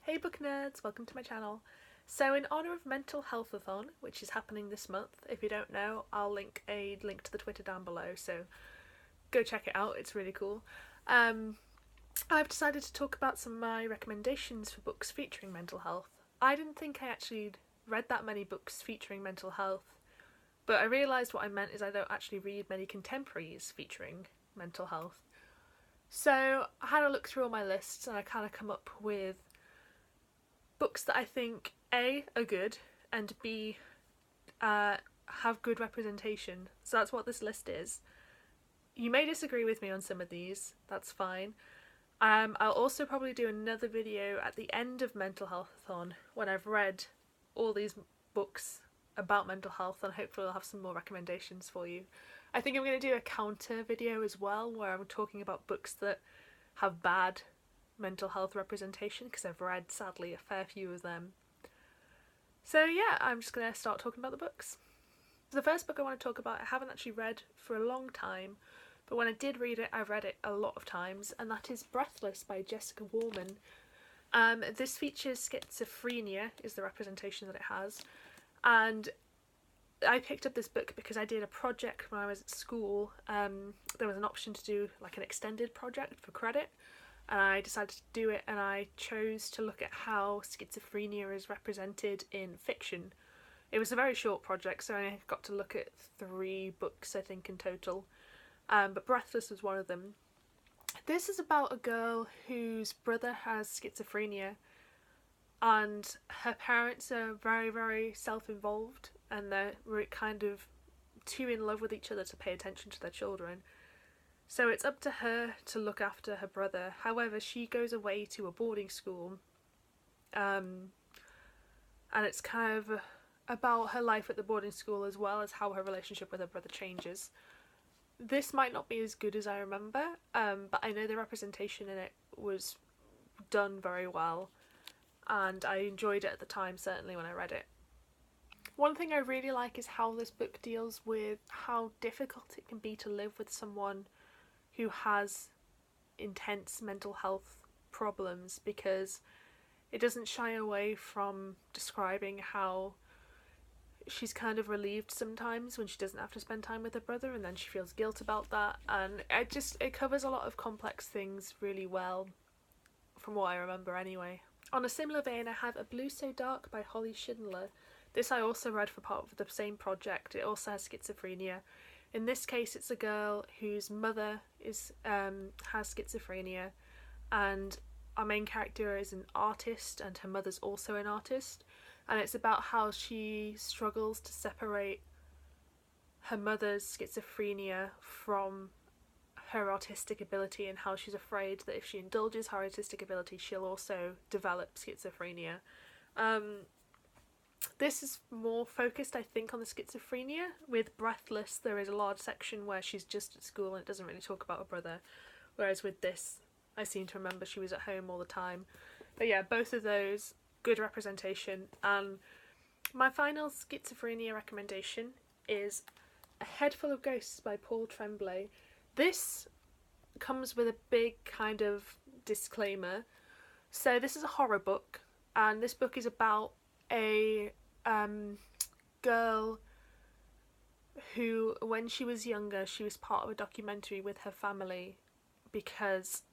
Hey book nerds, welcome to my channel. So in honour of Mentalhealthathon, which is happening this month, if you don't know, I'll link a link to the Twitter down below, so go check it out, it's really cool. I've decided to talk about some of my recommendations for books featuring mental health. I didn't think I actually read that many books featuring mental health, but I realised what I meant is I don't actually read many contemporaries featuring mental health. So I had a look through all my lists and I kind of come up with books that I think A, are good, and B, have good representation. So that's what this list is. You may disagree with me on some of these, that's fine. I'll also probably do another video at the end of Mentalhealthathon when I've read all these books about mental health, and hopefully I'll have some more recommendations for you. I think I'm going to do a counter video as well where I'm talking about books that have bad mental health representation, because I've read, sadly, a fair few of them. So yeah, I'm just going to start talking about the books. The first book I want to talk about I haven't actually read for a long time, but when I did read it, I've read it a lot of times, and that is Breathless by Jessica Warman. This features schizophrenia, is the representation that it has, and I picked up this book because I did a project when I was at school. There was an option to do like an extended project for credit, and I decided to do it, and I chose to look at how schizophrenia is represented in fiction. It was a very short project, so I got to look at 3 books I think in total, but Breathless was one of them. This is about a girl whose brother has schizophrenia, and her parents are very, very self-involved, and they're kind of too in love with each other to pay attention to their children. So it's up to her to look after her brother. However, she goes away to a boarding school, and it's kind of about her life at the boarding school as well as how her relationship with her brother changes. This might not be as good as I remember, but I know the representation in it was done very well, and I enjoyed it at the time, certainly when I read it. One thing I really like is how this book deals with how difficult it can be to live with someone who has intense mental health problems, because it doesn't shy away from describing how she's kind of relieved sometimes when she doesn't have to spend time with her brother, and then she feels guilt about that, and it covers a lot of complex things really well, from what I remember anyway. On a similar vein, I have A Blue So Dark by Schindler. This I also read for part of the same project. It also has schizophrenia. In this case, it's a girl whose mother has schizophrenia, and our main character is an artist, and her mother's also an artist, and it's about how she struggles to separate her mother's schizophrenia from her artistic ability, and how she's afraid that if she indulges her artistic ability, she'll also develop schizophrenia. This is more focused, I think, on the schizophrenia. With Breathless, there is a large section where she's just at school and it doesn't really talk about her brother, whereas with this, I seem to remember she was at home all the time. But yeah, both of those, good representation. And my final schizophrenia recommendation is A Head Full of Ghosts by Paul Tremblay. This comes with a big kind of disclaimer. So this is a horror book, and this book is about a girl who, when she was younger, she was part of a documentary with her family because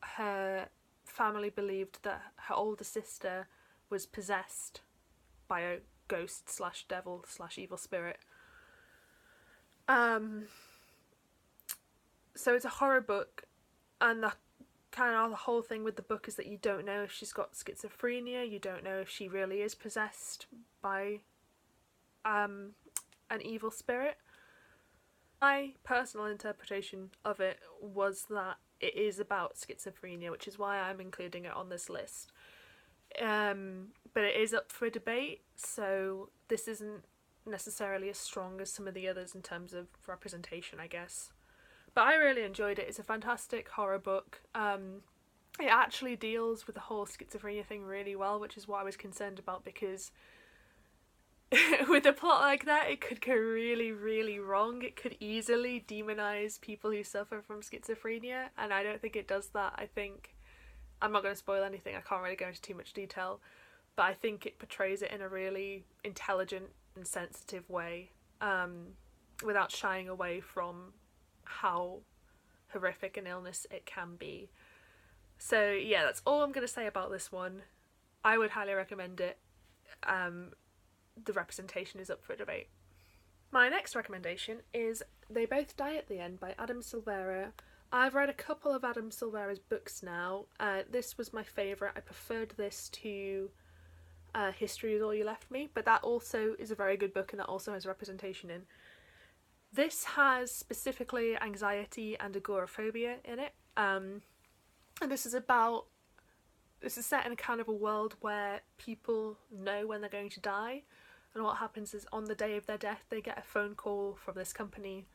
her family believed that her older sister was possessed by a ghost slash devil slash evil spirit. So it's a horror book, and the whole thing with the book is that you don't know if she's got schizophrenia, you don't know if she really is possessed by an evil spirit. My personal interpretation of it was that it is about schizophrenia, which is why I'm including it on this list. But it is up for debate, so this isn't necessarily as strong as some of the others in terms of representation, I guess. But I really enjoyed it. It's a fantastic horror book. It actually deals with the whole schizophrenia thing really well, which is what I was concerned about, because with a plot like that, it could go really, really wrong. It could easily demonize people who suffer from schizophrenia, and I don't think it does that. I think I'm not going to spoil anything, I can't really go into too much detail, but I think it portrays it in a really intelligent and sensitive way, without shying away from how horrific an illness it can be. So yeah, that's all I'm going to say about this one. I would highly recommend it. The representation is up for debate. My next recommendation is They Both Die at the End by Adam Silvera. I've read a couple of Adam Silvera's books now. This was my favourite. I preferred this to History Is All You Left Me, but that also is a very good book and that also has representation in. This has specifically anxiety and agoraphobia in it. And this is set in a kind of a world where people know when they're going to die, and what happens is on the day of their death they get a phone call from this company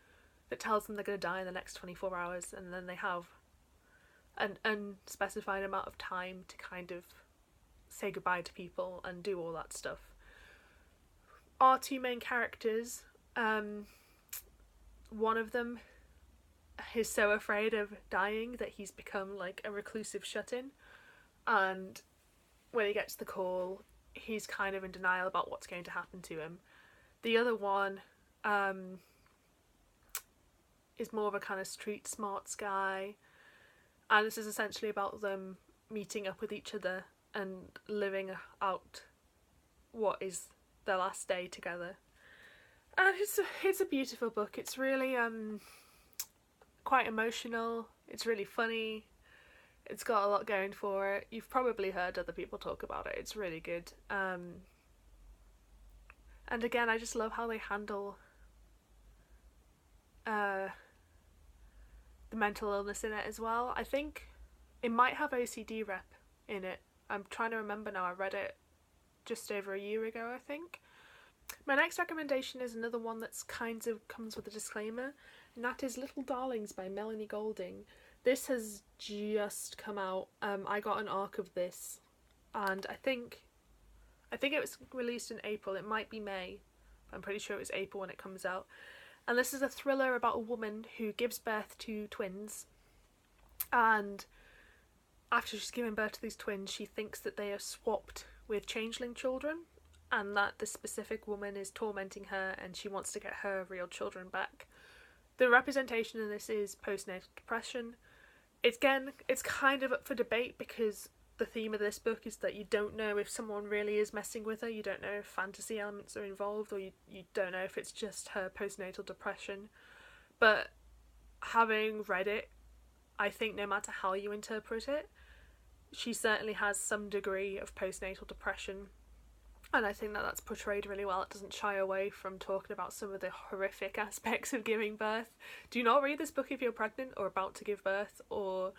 that tells them they're going to die in the next 24 hours, and then they have an unspecified amount of time to kind of say goodbye to people and do all that stuff. Our two main characters, one of them is so afraid of dying that he's become like a reclusive shut-in, and when he gets the call he's kind of in denial about what's going to happen to him. The other one is more of a kind of street smarts guy, and this is essentially about them meeting up with each other and living out what is their last day together. And it's a beautiful book. It's really quite emotional. It's really funny. It's got a lot going for it. You've probably heard other people talk about it. It's really good. And again, I just love how they handle the mental illness in it as well. I think it might have OCD rep in it. I'm trying to remember now. I read it just over a year ago, I think. My next recommendation is another one that's kind of comes with a disclaimer, and that is Little Darlings by Melanie Goulding. This has just come out. I got an arc of this, and I think it was released in April. It might be May. I'm pretty sure it was April when it comes out. And this is a thriller about a woman who gives birth to twins, and after she's given birth to these twins, she thinks that they are swapped with changeling children, and that this specific woman is tormenting her and she wants to get her real children back. The representation in this is postnatal depression. It's kind of up for debate because the theme of this book is that you don't know if someone really is messing with her, you don't know if fantasy elements are involved, or you don't know if it's just her postnatal depression. But having read it, I think no matter how you interpret it, she certainly has some degree of postnatal depression, and I think that that's portrayed really well. It doesn't shy away from talking about some of the horrific aspects of giving birth. Do not read this book if you're pregnant or about to give birth, or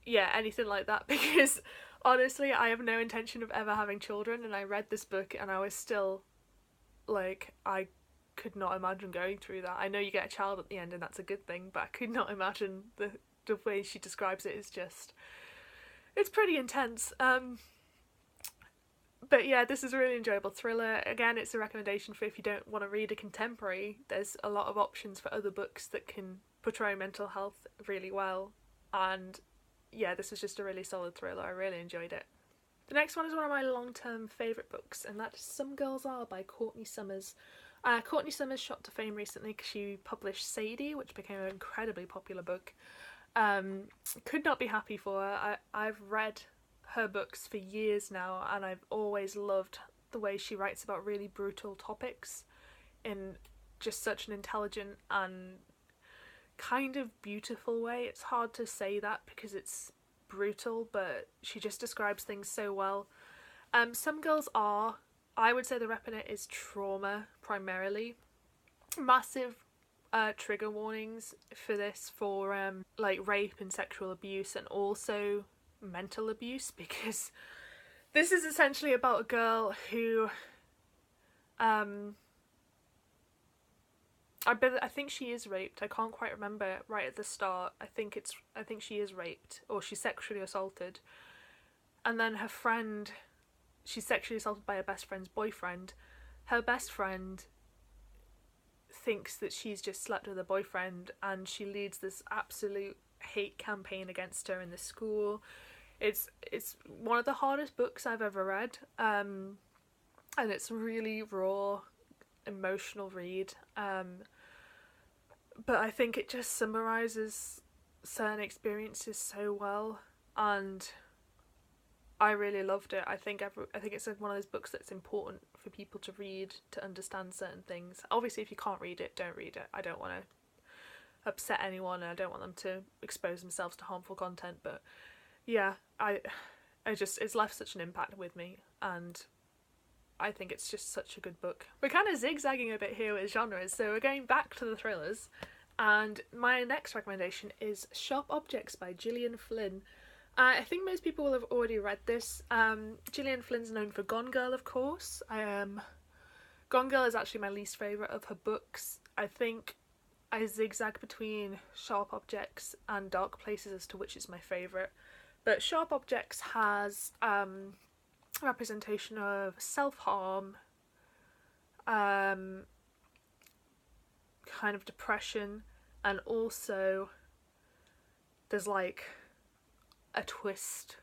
anything like that, because honestly I have no intention of ever having children, and I read this book and I was still like, I could not imagine going through that. I know you get a child at the end and that's a good thing, but I could not imagine the way she describes it is just, it's pretty intense. But yeah, this is a really enjoyable thriller. Again, it's a recommendation for if you don't want to read a contemporary. There's a lot of options for other books that can portray mental health really well, and yeah, this is just a really solid thriller. I really enjoyed it. The next one is one of my long-term favourite books, and that is Some Girls Are by Courtney Summers. Courtney Summers shot to fame recently because she published Sadie, which became an incredibly popular book. Could not be happy for her. I've read her books for years now, and I've always loved the way she writes about really brutal topics in just such an intelligent and kind of beautiful way. It's hard to say that because it's brutal, but she just describes things so well. Some Girls Are, I would say the rep in it is trauma primarily. Massive trigger warnings for this for like rape and sexual abuse, and also mental abuse, because this is essentially about a girl who I think she is raped. I can't quite remember right at the start. I think she is raped, or she's sexually assaulted, and then her friend, she's sexually assaulted by her best friend's boyfriend. Her best friend thinks that she's just slept with her boyfriend, and she leads this absolute hate campaign against her in the school. It's one of the hardest books I've ever read, and it's really raw, emotional read. But I think it just summarises certain experiences so well, and I really loved it. I think it's one of those books that's important for people to read to understand certain ththings. Obviously, if you can't read it, don't read it. I don't want to upset anyone, and I don't want them to expose themselves to harmful content. But yeah, it's left such an impact with me, and I think it's just such a good book. We're kind of zigzagging a bit here with genres, so we're going back to the thrillers. And my next recommendation is Sharp Objects by Gillian Flynn. I think most people will have already read this. Gillian Flynn's known for Gone Girl, of course. Gone Girl is actually my least favourite of her books. I think I zigzag between Sharp Objects and Dark Places as to which is my favourite. But Sharp Objects has representation of self-harm, kind of depression, and also there's like a twist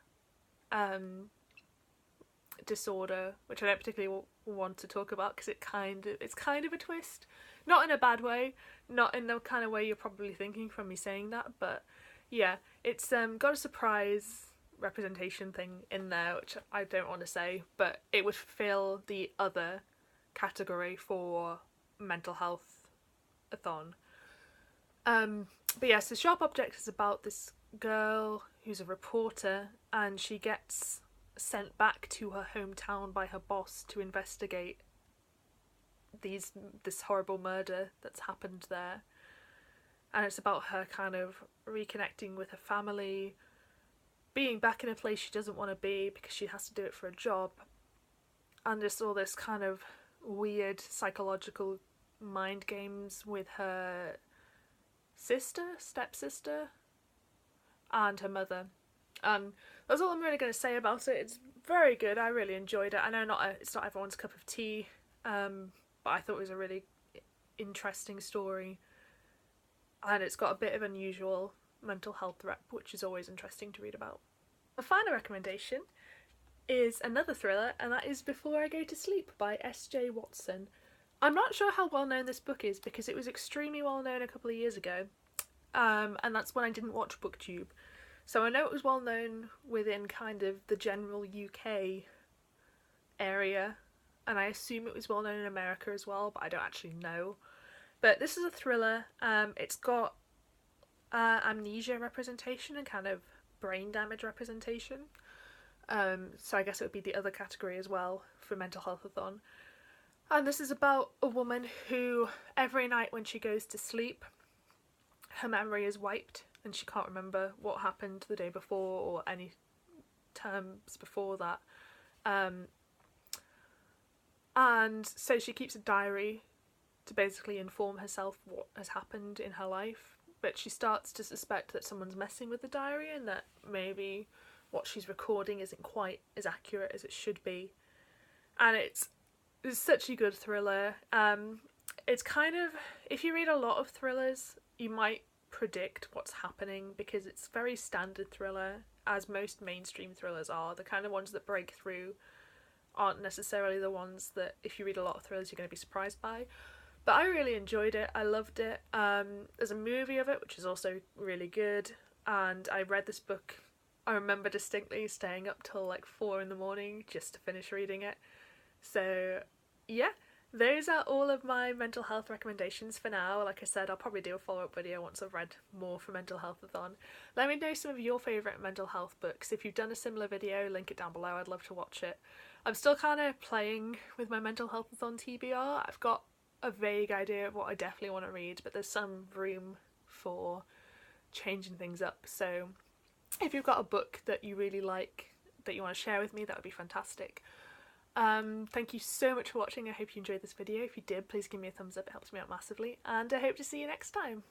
disorder, which I don't particularly want to talk about because it's kind of a twist, not in a bad way, not in the kind of way you're probably thinking from me saying that, but yeah, it's got a surprise representation thing in there, which I don't want to say, but it would fill the other category for mental health-a-thon. But yeah, so Sharp Objects is about this girl who's a reporter, and she gets sent back to her hometown by her boss to investigate this horrible murder that's happened there. And it's about her kind of reconnecting with her family, being back in a place she doesn't want to be because she has to do it for a job, and just all this kind of weird psychological mind games with her stepsister, and her mother. That's all I'm really going to say about it. It's very good. I really enjoyed it. I know it's not everyone's cup of tea, but I thought it was a really interesting story, and it's got a bit of unusual mental health rep, which is always interesting to read about. My final recommendation is another thriller, and that is Before I Go to Sleep by S.J. Watson. I'm not sure how well known this book is because it was extremely well known a couple of years ago, and that's when I didn't watch BookTube. So I know it was well known within kind of the general UK area, and I assume it was well known in America as well, but I don't actually know. But this is a thriller. It's got amnesia representation and kind of brain damage representation. So I guess it would be the other category as well for Mental Healthathon. And this is about a woman who every night when she goes to sleep, her memory is wiped and she can't remember what happened the day before or any terms before that. And so she keeps a diary to basically inform herself what has happened in her life, but she starts to suspect that someone's messing with the diary and that maybe what she's recording isn't quite as accurate as it should be. And it's such a good thriller. It's kind of, if you read a lot of thrillers, you might predict what's happening because it's very standard thriller, as most mainstream thrillers are. The kind of ones that break through aren't necessarily the ones that, if you read a lot of thrillers, you're going to be surprised by. But I really enjoyed it. I loved it. There's a movie of it, which is also really good. And I read this book, I remember distinctly staying up till like 4 a.m. just to finish reading it. So yeah, those are all of my mental health recommendations for now. Like I said, I'll probably do a follow-up video once I've read more for Mental Healthathon. Let me know some of your favourite mental health books. If you've done a similar video, link it down below. I'd love to watch it. I'm still kind of playing with my Mental Healthathon TBR. I've got a vague idea of what I definitely want to read, but there's some room for changing things up. So if you've got a book that you really like that you want to share with me, that would be fantastic. Thank you so much for watching. I hope you enjoyed this video. If you did, please give me a thumbs up, it helps me out massively, and I hope to see you next time.